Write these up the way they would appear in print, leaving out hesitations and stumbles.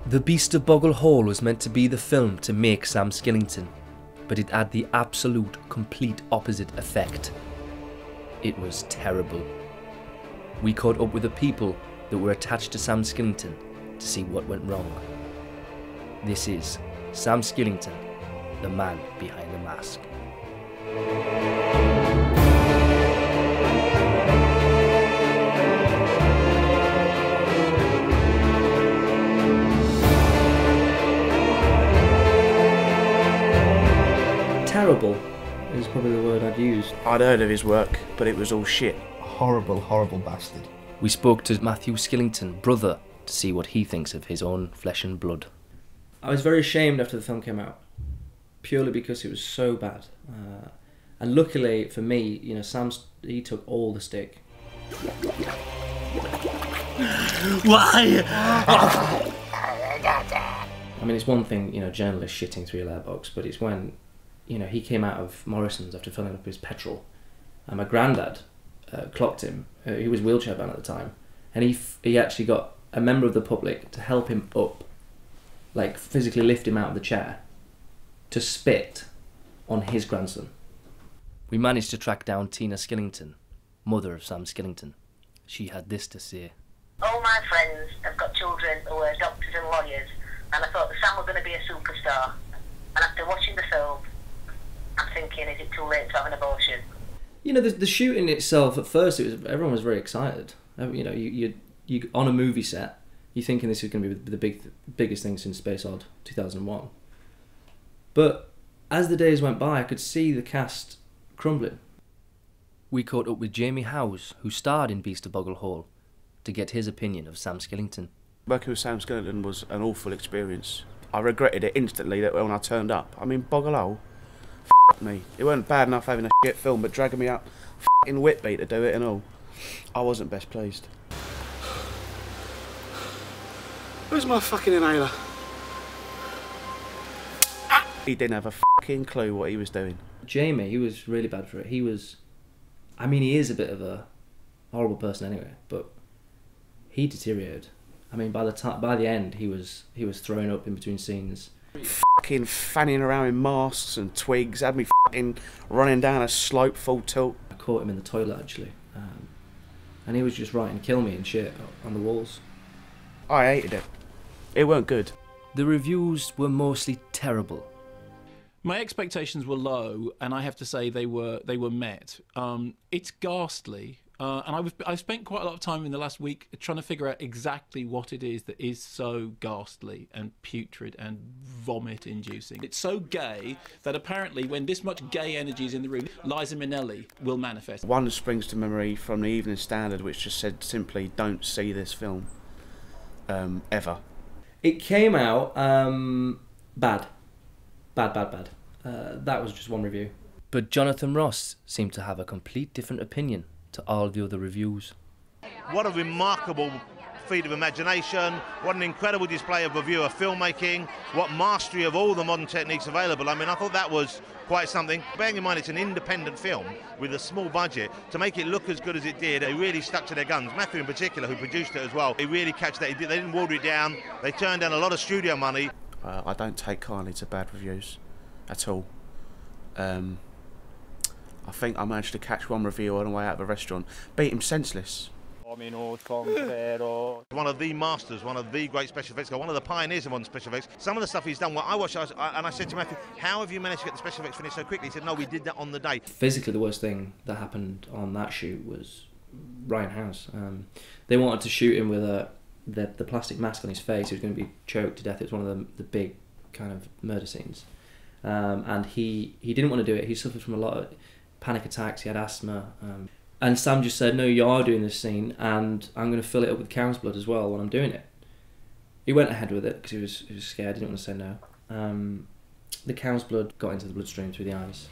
The Beast of Boggle Hall was meant to be the film to make Sam Skillington, but it had the absolute, complete opposite effect. It was terrible. We caught up with the people that were attached to Sam Skillington to see what went wrong. This is Sam Skillington, the man behind the mask. Terrible is probably the word I'd use. I'd heard of his work, but it was all shit. Horrible, horrible bastard. We spoke to Matthew Skillington, brother, to see what he thinks of his own flesh and blood. I was very ashamed after the film came out, purely because it was so bad. And luckily for me, you know, he took all the stick. Why? I mean, it's one thing, you know, journalists shitting through your letterbox, but it's when, you know, he came out of Morrison's after filling up his petrol, and my granddad clocked him. He was wheelchair bound at the time, and he actually got a member of the public to help him up, like physically lift him out of the chair, to spit on his grandson. We managed to track down Tina Skillington, mother of Sam Skillington. She had this to say. All my friends have got children who are doctors and lawyers, and I thought that Sam was going to be a superstar. And after watching the film, I'm thinking, is it too late to have an abortion? You know, the shooting itself, at first, everyone was very excited. You know, you on a movie set, you're thinking this is going to be the biggest thing since Space Odd 2001. But as the days went by, I could see the cast crumbling. We caught up with Jamie Howes, who starred in Beast of Boggle Hall, to get his opinion of Sam Skillington. Working with Sam Skellington was an awful experience. I regretted it instantly that when I turned up. I mean, Boggle Hole, f*** me. It weren't bad enough having a shit film, but dragging me up f***ing Whitby to do it and all. I wasn't best pleased. Where's my fucking inhaler? He didn't have a fucking clue what he was doing. Jamie, he was really bad for it. He is a bit of a horrible person anyway, but he deteriorated. I mean, by the end, he was throwing up in between scenes. Fucking fanning around in masks and twigs, had me fucking running down a slope full tilt. I caught him in the toilet actually, and he was just writing "kill me" and shit on the walls. I hated it. It weren't good. The reviews were mostly terrible. My expectations were low, and I have to say they were met. It's ghastly, and I've spent quite a lot of time in the last week trying to figure out exactly what it is that is so ghastly and putrid and vomit-inducing. It's so gay that apparently when this much gay energy is in the room, Liza Minnelli will manifest. One springs to memory from the Evening Standard, which just said simply, "Don't see this film, ever." It came out bad. That was just one review. But Jonathan Ross seemed to have a complete different opinion to all the other reviews. What a remarkable feat of imagination, what an incredible display of reviewer filmmaking, what mastery of all the modern techniques available. I mean, I thought that was quite something. Bearing in mind it's an independent film with a small budget, to make it look as good as it did, they really stuck to their guns. Matthew in particular, who produced it as well, he really catch that. They didn't water it down, they turned down a lot of studio money. I don't take kindly to bad reviews at all. I think I managed to catch one reviewer on the way out of a restaurant, beat him senseless. One of the masters, one of the great special effects guys, one of the pioneers of modern special effects. Some of the stuff he's done, well, I watched, and I said to Matthew, how have you managed to get the special effects finished so quickly? He said, no, we did that on the day. Physically, the worst thing that happened on that shoot was Ryan House. They wanted to shoot him with the plastic mask on his face. He was going to be choked to death. It was one of the big kind of murder scenes. And he didn't want to do it. He suffered from a lot of panic attacks. He had asthma. And Sam just said, no, you are doing this scene, and I'm going to fill it up with cow's blood as well when I'm doing it. He went ahead with it because he was scared. He didn't want to say no. The cow's blood got into the bloodstream through the eyes.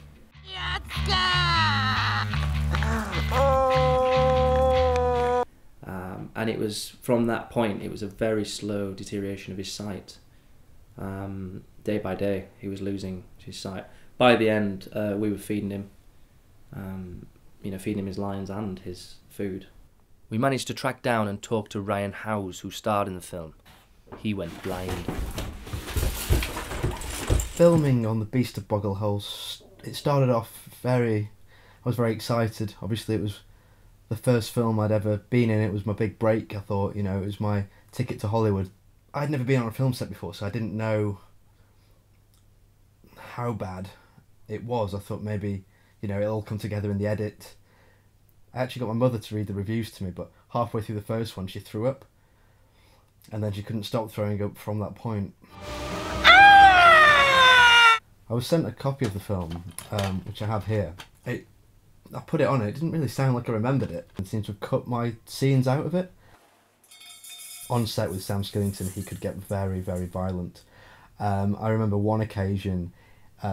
And it was from that point, it was a very slow deterioration of his sight. Day by day, he was losing his sight. By the end, we were feeding him, feeding him his lines and his food. We managed to track down and talk to Ryan Howes, who starred in the film. he went blind. Filming on The Beast of Boggle Hole, it started off I was very excited. Obviously it was the first film I'd ever been in. It was my big break. I thought, you know, it was my ticket to Hollywood. I'd never been on a film set before, so I didn't know how bad it was. I thought maybe, you know, it'll all come together in the edit. I actually got my mother to read the reviews to me, but halfway through the first one she threw up. And then she couldn't stop throwing up from that point. I was sent a copy of the film, which I have here. I put it on, it didn't really sound like I remembered it. It seemed to have cut my scenes out of it. On set with Sam Skillington, he could get very, very violent. I remember one occasion,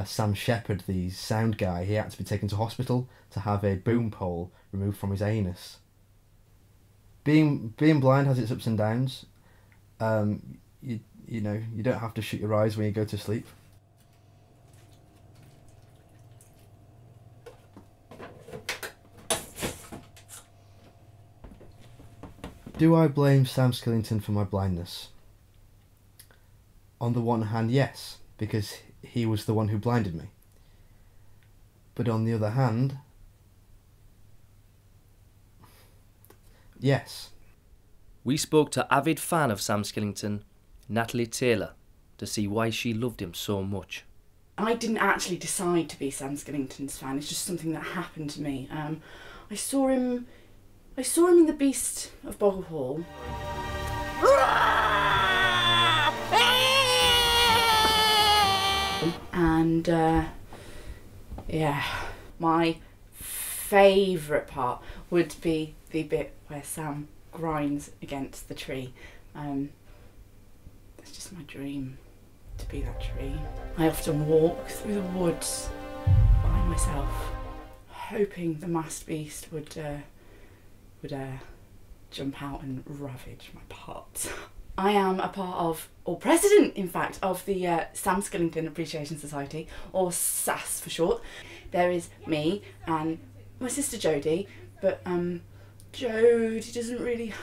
Sam Shepherd, the sound guy, he had to be taken to hospital to have a boom pole removed from his anus. Being blind has its ups and downs. You know, you don't have to shut your eyes when you go to sleep. Do I blame Sam Skillington for my blindness? On the one hand, yes, because he was the one who blinded me. But on the other hand, yes. We spoke to avid fan of Sam Skillington, Natalie Taylor, to see why she loved him so much. I didn't actually decide to be Sam Skillington's fan. It's just something that happened to me. I saw him in The Beast of Boggle Hall. And yeah, my favourite part would be the bit where Sam grinds against the tree. It's just my dream to be that tree. I often walk through the woods by myself, hoping the masked beast would jump out and ravage my parts. I am a part of, or president in fact, of the Sam Skillington Appreciation Society, or SAS for short. There is me and my sister Jodie, but Jodie doesn't really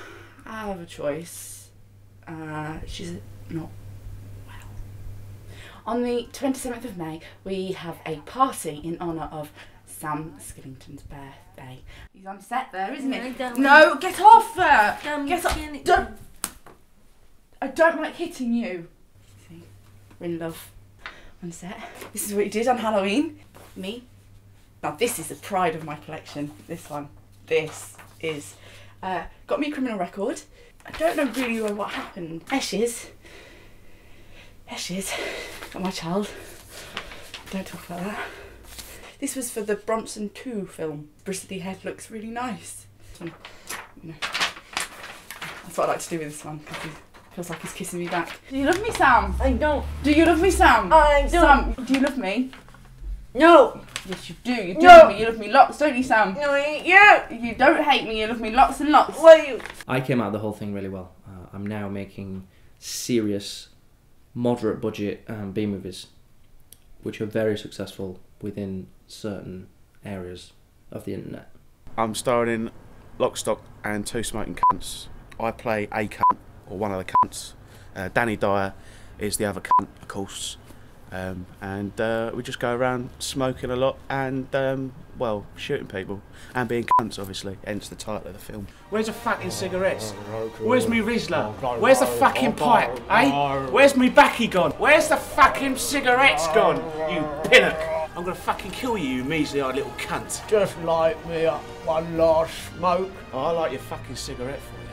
have a choice. She's not well. On the 27th of May, we have a party in honour of Sam Skillington's birthday. He's on set there, isn't he? No, get off! Get off! Don't! I don't like hitting you. See, we're in love on set. This is what you did on Halloween. Me. Now this is the pride of my collection. This one. This is got me a criminal record. I don't know really what happened. There she is. There she is. Got my child. Don't talk about that. This was for the Bronson 2 film. Bristly head looks really nice. You know, that's what I like to do with this one. Feels like he's kissing me back. Do you love me, Sam? I don't. Do you love me, Sam? I don't. Sam, do you love me? No. Yes, you do. You do No. love me. You love me lots, don't you, Sam? No, I hate you. You don't hate me. You love me lots and lots. Why you? I came out of the whole thing really well. I'm now making serious, moderate budget B movies, which are very successful within certain areas of the internet. I'm starring in Lock, Stock and Two Smoking Cunts. I play a cunt, or one of the cunts. Danny Dyer is the other cunt, of course. And we just go around smoking a lot and, well, shooting people. And being cunts, obviously, hence the title of the film. Where's the fucking cigarettes? Where's me Rizzler? Where's the fucking pipe, eh? Where's me backy gone? Where's the fucking cigarettes gone, you pinnock? I'm gonna fucking kill you, you measly-eyed little cunt. Just light me up one last smoke. Oh, I like your fucking cigarette for you.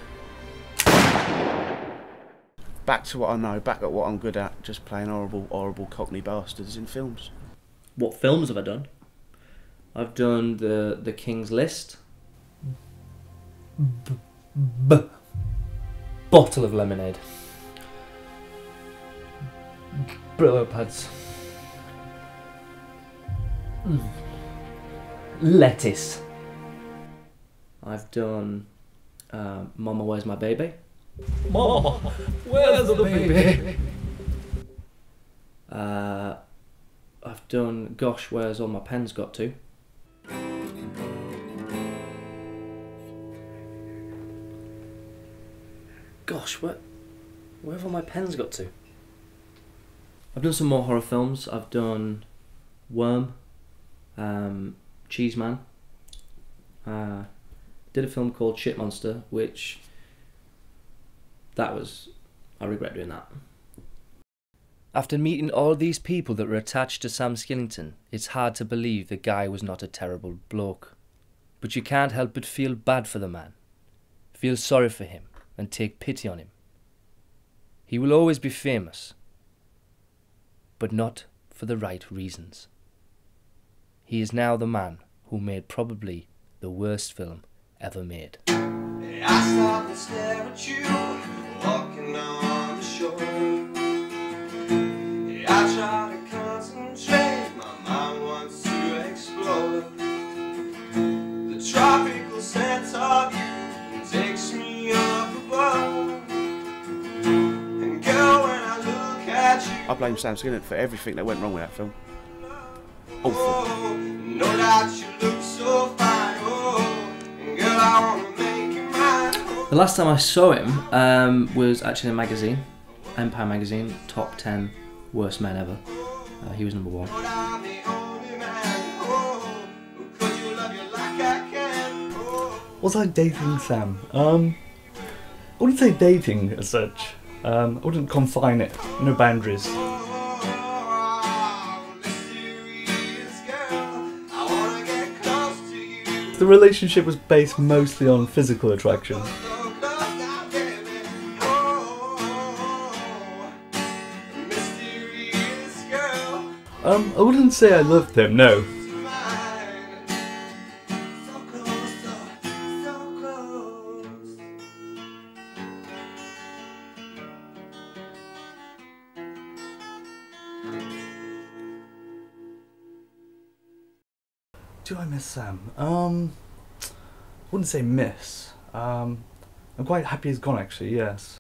Back to what I know, back at what I'm good at, just playing horrible, horrible cockney bastards in films. What films have I done? I've done the King's List. Bottle of lemonade. Brillo pads. Lettuce. I've done Mama, Where's My Baby? Mama, where's the baby? I've done Gosh, Where's All My Pens Got To? Gosh, Where have all my pens got to? I've done some more horror films. I've done Worm, Cheeseman. Did a film called Shit Monster, which I regret doing that. After meeting all these people that were attached to Sam Skillington, it's hard to believe the guy was not a terrible bloke. But you can't help but feel bad for the man, feel sorry for him and take pity on him. He will always be famous, but not for the right reasons. He is now the man who made probably the worst film ever made. I stop and stare at you, walking on the shore. I try to concentrate, my mind wants to explore. The tropical sense of you takes me up above. And girl, when I look at you, I blame Sam Skillington for everything that went wrong with that film. Awful. oh, no doubt you look so fine, oh, and girl, I wanna make you mine. Oh. The last time I saw him was actually in a magazine, Empire magazine, top 10 worst men ever. He was number 1. I'm the only man, oh, because you love you like I can, oh. Was I dating Sam? I wouldn't say dating as such. I wouldn't confine it. No boundaries. The relationship was based mostly on physical attraction. I wouldn't say I loved him, no. Do I miss Sam? I wouldn't say miss. I'm quite happy he's gone actually, yes.